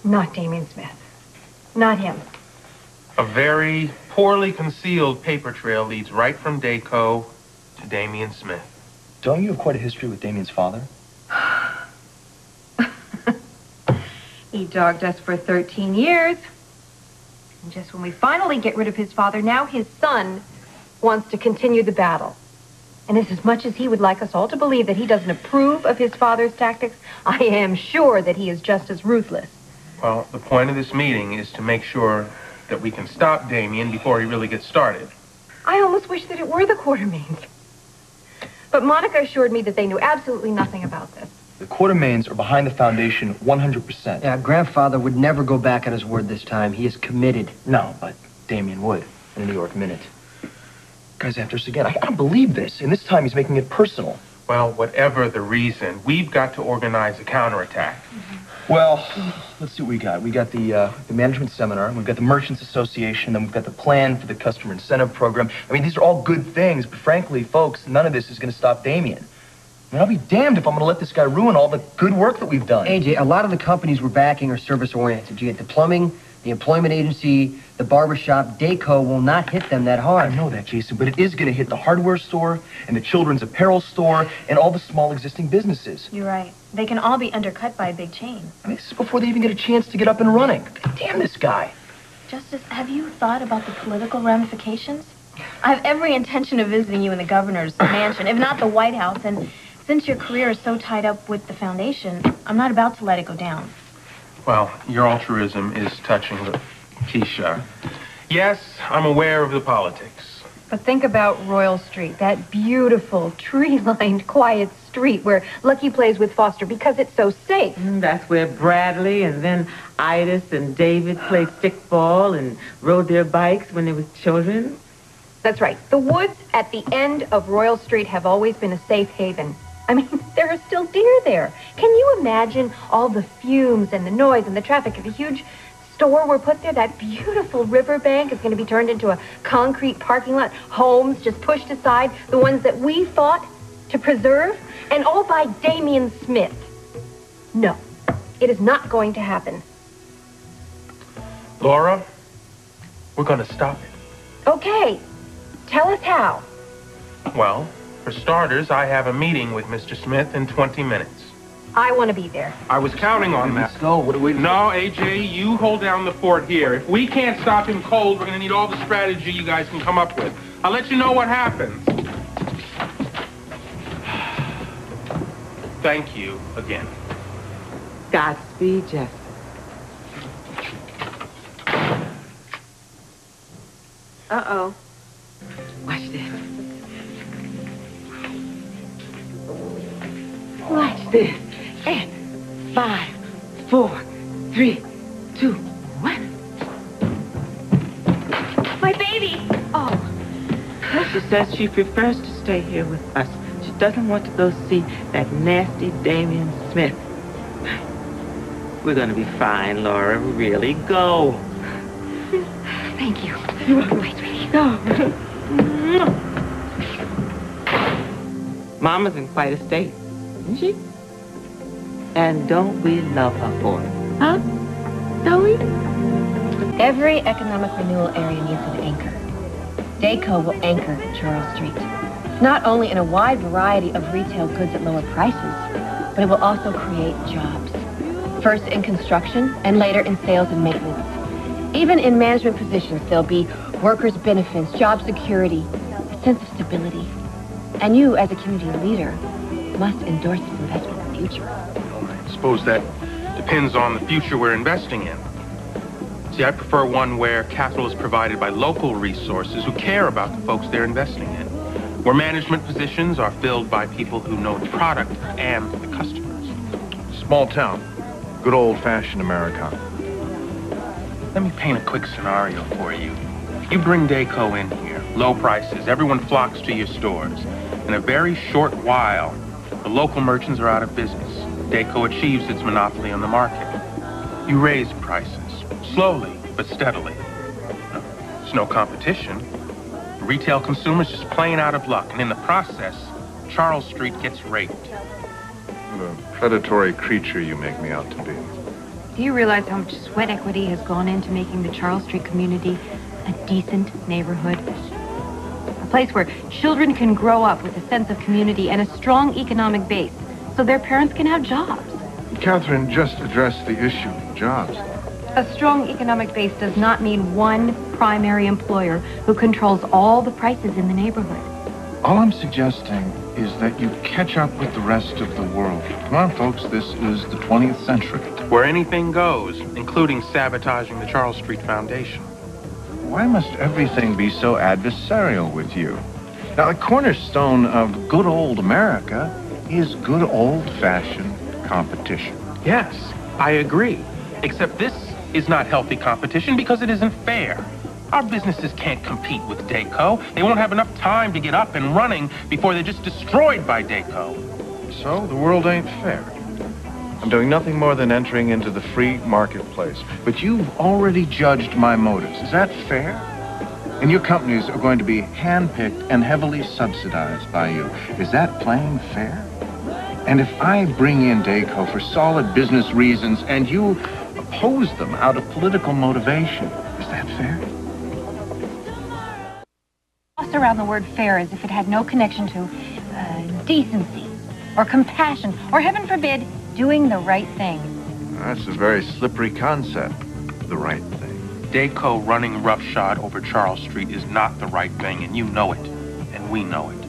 Not Damion Smith. Not him. A very poorly concealed paper trail leads right from Dayco to Damion Smith. Don't you have quite a history with Damien's father? He dogged us for 13 years. And just when we finally get rid of his father, now his son wants to continue the battle. And as much as he would like us all to believe that he doesn't approve of his father's tactics, I am sure that he is just as ruthless. Well, the point of this meeting is to make sure that we can stop Damion before he really gets started. I almost wish that it were the Quartermains. But Monica assured me that they knew absolutely nothing about this. The Quartermains are behind the foundation 100%. Yeah, Grandfather would never go back on his word this time. He is committed. No, but Damion would in a New York Minute. Guy's after us again. I can't believe this. And this time he's making it personal. Well, whatever the reason, we've got to organize a counterattack. Well, let's see what we got. We got the management seminar, we've got the Merchants Association, then we've got the plan for the customer incentive program. I mean, these are all good things, but frankly, folks, none of this is going to stop Damion. I mean, I'll be damned if I'm going to let this guy ruin all the good work that we've done. AJ, a lot of the companies we're backing are service-oriented. You get the plumbing, the employment agency, the barbershop. Dayco will not hit them that hard. I know that, Jason, but it is going to hit the hardware store and the children's apparel store and all the small existing businesses. You're right. They can all be undercut by a big chain. I mean, this is before they even get a chance to get up and running. Damn this guy. Justice, have you thought about the political ramifications? I have every intention of visiting you in the governor's mansion, if not the White House, and since your career is so tied up with the foundation, I'm not about to let it go down. Well, your altruism is touching the Keisha. Yes, I'm aware of the politics. But think about Royal Street, that beautiful, tree-lined, quiet street where Lucky plays with Foster because it's so safe. That's where Bradley and then Idas and David played stickball and rode their bikes when they were children. That's right. The woods at the end of Royal Street have always been a safe haven. I mean, there are still deer there. Can you imagine all the fumes and the noise and the traffic if a huge store were put there? That beautiful riverbank is going to be turned into a concrete parking lot. Homes just pushed aside, the ones that we fought to preserve, and all by Damion Smith. No, it is not going to happen. Laura, we're going to stop it. Okay, tell us how. Well, for starters, I have a meeting with Mr. Smith in 20 minutes. I want to be there. I was counting on that. Let's go. What are we... No, AJ, you hold down the fort here. If we can't stop him cold, we're going to need all the strategy you guys can come up with. I'll let you know what happens. Thank you again. Godspeed, Justin. Uh-oh. Watch this. Watch This. And 5, 4, 3, 2, 1. My baby! Oh. She says she prefers to stay here with us. She doesn't want to go see that nasty Damion Smith. We're going to be fine, Laura. Really. Go. Thank you. You're welcome, my sweetie. Go. Mama's in quite a state, isn't she? And don't we love her for it? Huh? Don't we? Every economic renewal area needs an anchor. Dayco will anchor Charles Street. Not only in a wide variety of retail goods at lower prices, but it will also create jobs. First in construction and later in sales and maintenance. Even in management positions, there'll be workers' benefits, job security, a sense of stability. And you, as a community leader, must endorse this investment in the future. I suppose that depends on the future we're investing in. See, I prefer one where capital is provided by local resources who care about the folks they're investing in. Where management positions are filled by people who know the product and the customers. Small town. Good old-fashioned Americana. Let me paint a quick scenario for you. You bring Dayco in here, low prices, everyone flocks to your stores. In a very short while, the local merchants are out of business. Dayco achieves its monopoly on the market. You raise prices, slowly but steadily. There's no competition. The retail consumer's just plain out of luck, and in the process, Charles Street gets raped. What a predatory creature you make me out to be. Do you realize how much sweat equity has gone into making the Charles Street community a decent neighborhood? A place where children can grow up with a sense of community and a strong economic base, so their parents can have jobs. Catherine just addressed the issue of jobs. A strong economic base does not mean one primary employer who controls all the prices in the neighborhood. All I'm suggesting is that you catch up with the rest of the world. Come on, folks, this is the 20th century. Where anything goes, including sabotaging the Charles Street Foundation. Why must everything be so adversarial with you? Now, the cornerstone of good old America is good old-fashioned competition. Yes, I agree. Except this is not healthy competition because it isn't fair. Our businesses can't compete with Dayco. They won't have enough time to get up and running before they're just destroyed by Dayco. So, the world ain't fair. I'm doing nothing more than entering into the free marketplace. But you've already judged my motives. Is that fair? And your companies are going to be handpicked and heavily subsidized by you. Is that playing fair? And if I bring in Dayco for solid business reasons and you oppose them out of political motivation, is that fair? Toss around the word fair as if it had no connection to decency or compassion or, heaven forbid, doing the right thing. That's a very slippery concept, the right thing. Dayco running roughshod over Charles Street is not the right thing, and you know it, and we know it.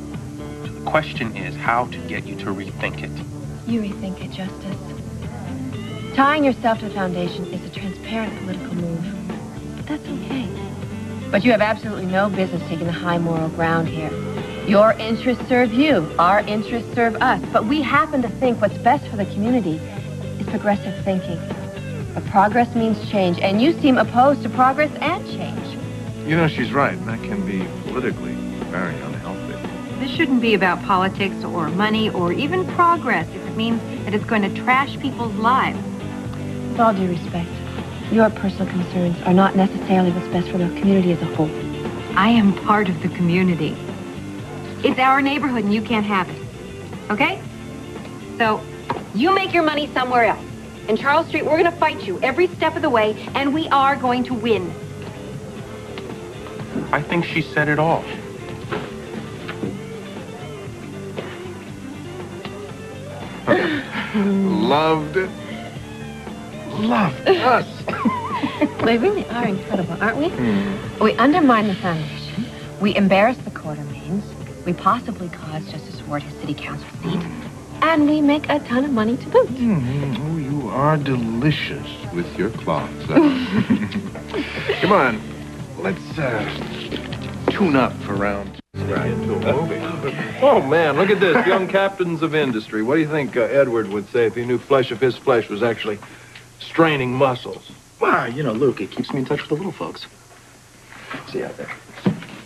So the question is how to get you to rethink it. You rethink it, Justus. Tying yourself to the foundation is a transparent political move. But that's okay. But you have absolutely no business taking the high moral ground here. Your interests serve you. Our interests serve us. But we happen to think what's best for the community is progressive thinking. But progress means change, and you seem opposed to progress and change. You know, she's right. That can be politically very unhealthy. This shouldn't be about politics or money or even progress if it means that it's going to trash people's lives. With all due respect, your personal concerns are not necessarily what's best for the community as a whole. I am part of the community. It's our neighborhood and you can't have it. Okay? So, you make your money somewhere else. In Charles Street, we're going to fight you every step of the way, and we are going to win. I think she said it all. Loved it. Loved us. We really are incredible, aren't we? We undermine the foundation. We embarrass the Quartermains. We possibly cause Justice Ward his city council seat. And we make a ton of money to boot. Oh, you are delicious with your cloths. Come on, let's tune up for round two. Right into a movie. Oh, man, look at this. Young captains of industry. What do you think Edward would say if he knew flesh of his flesh was actually straining muscles? Wow, you know, Luke, it keeps me in touch with the little folks. See you out there.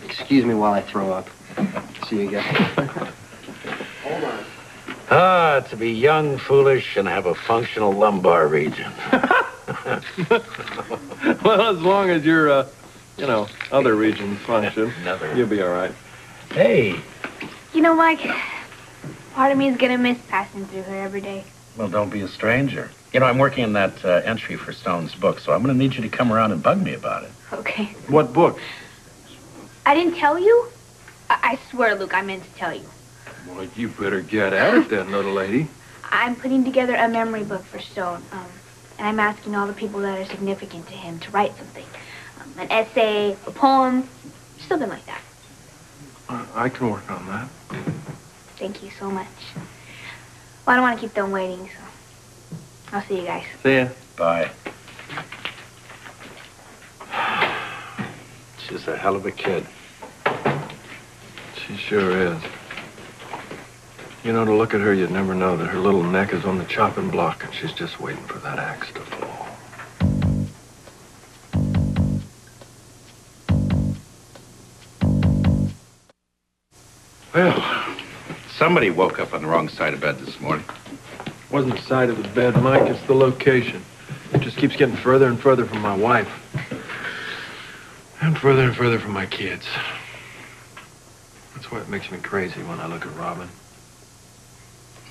Excuse me while I throw up. See you guys. Hold on. Ah, to be young, foolish, and have a functional lumbar region. Well, as long as your, other regions function, you'll be all right. Hey. You know, Mike, part of me is gonna miss passing through her every day. Well, don't be a stranger. You know, I'm working on that entry for Stone's book, so I'm going to need you to come around and bug me about it. Okay. What book? I didn't tell you? I swear, Luke, I meant to tell you. Well, you better get at it then, little lady. I'm putting together a memory book for Stone, and I'm asking all the people that are significant to him to write something. An essay, a poem, something like that. I can work on that. Thank you so much. Well, I don't want to keep them waiting, so I'll see you guys. See ya. Bye. She's a hell of a kid. She sure is. You know, to look at her, you'd never know that her little neck is on the chopping block and she's just waiting for that axe to fall. Well, somebody woke up on the wrong side of bed this morning. Wasn't the side of the bed, Mike. It's the location. It just keeps getting further and further from my wife. And further from my kids. That's why it makes me crazy when I look at Robin.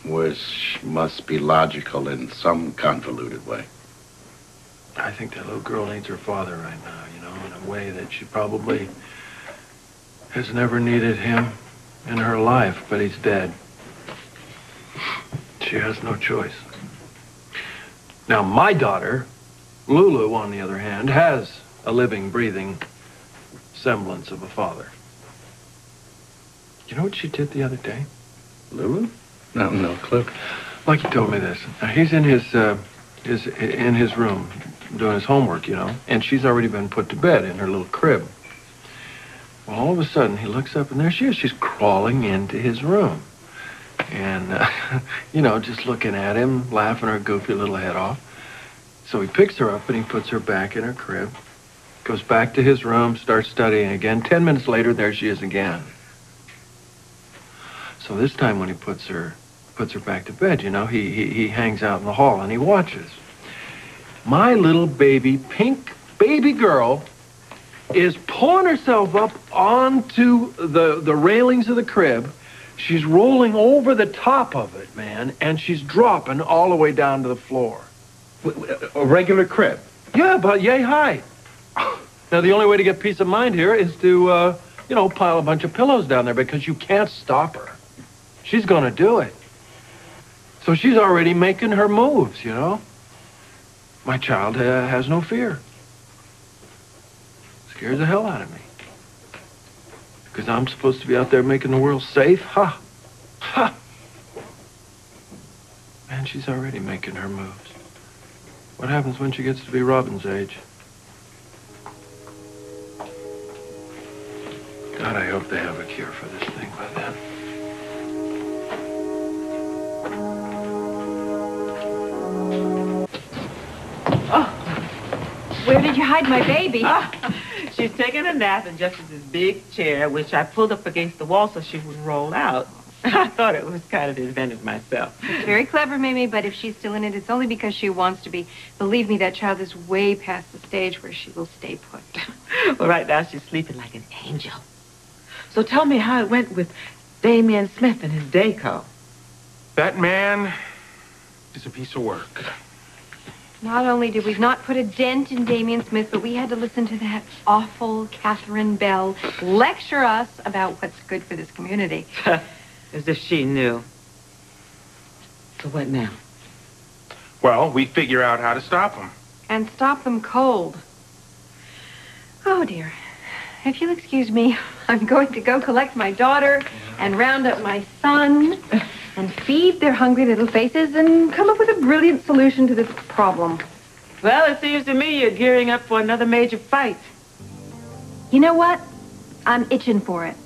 Which must be logical in some convoluted way. I think that little girl needs her father right now, you know, in a way that she probably has never needed him in her life, but he's dead. She has no choice. Now, my daughter, Lulu, on the other hand, has a living, breathing semblance of a father. You know what she did the other day? Lulu? No clue. Lucky told me this. Now, he's in his room doing his homework, you know, and she's already been put to bed in her little crib. Well, all of a sudden, he looks up, and there she is. She's crawling into his room. And, you know, just looking at him, laughing her goofy little head off. So he picks her up, and he puts her back in her crib, goes back to his room, starts studying again. 10 minutes later, there she is again. So this time when he puts her back to bed, you know, he hangs out in the hall, and he watches. My little pink baby girl is pulling herself up onto the railings of the crib. She's rolling over the top of it, man, and she's dropping all the way down to the floor. A regular crib? Yeah, about yay high. Now, the only way to get peace of mind here is to, you know, pile a bunch of pillows down there because you can't stop her. She's going to do it. So she's already making her moves, you know. My child has no fear. Scares the hell out of me. Because I'm supposed to be out there making the world safe? Ha! Ha! Man, she's already making her moves. What happens when she gets to be Robin's age? God, I hope they have a cure for this thing by then. Where did you hide my baby? She's taking a nap in Justus's big chair, which I pulled up against the wall so she wouldn't roll out. I thought it was kind of inventive myself. It's very clever, Mimi, but if she's still in it, it's only because she wants to be. Believe me, that child is way past the stage where she will stay put. Well, right now she's sleeping like an angel. So tell me how it went with Damion Smith and his Daco. That man is a piece of work. Not only did we not put a dent in Damion Smith, but we had to listen to that awful Katherine Bell lecture us about what's good for this community. As if she knew. So what now? Well, we figure out how to stop him. And stop them cold. Oh, dear. If you'll excuse me, I'm going to go collect my daughter and round up my son and feed their hungry little faces and come up with a brilliant solution to this problem. Well, it seems to me you're gearing up for another major fight. You know what? I'm itching for it.